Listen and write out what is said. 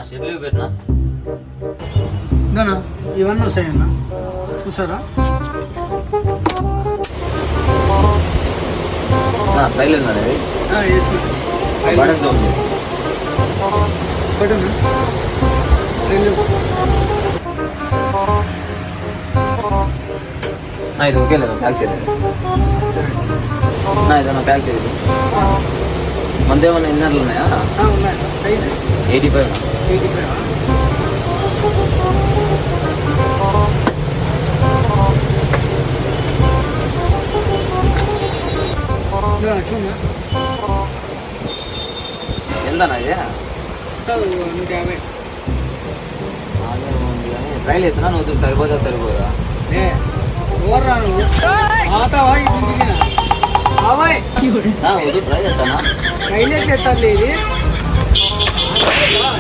Schedule పెట్టినా ఇందానా ఇవన్నీ వస్తాయన్నా చూసారా? ట్రైల్ ఉన్నాడు వేసిన బటన్ జోన్ చేసి బటన్ ఇది ఓకే లేదా ప్యాక్ చేయలేదు ఇదన్నా ప్యాక్ చేయలేదు మంది ఏమన్నా ఇన్నర్లు ఉన్నాయా? ఉన్నాయి సైజ్ 85 చూడన్నా ఎంతనా ఇది? సార్ 150 ఉంది కానీ ట్రైల్ ఎత్తున్నా నువ్వు సరిపోదా? ఓర్రా నువ్వు ఆతావా ఇంటికి బాబాయ్ వద్దు ట్రైల్ ఎత్తానా? రైలు ఎట్లా ఎత్తాలి ఇది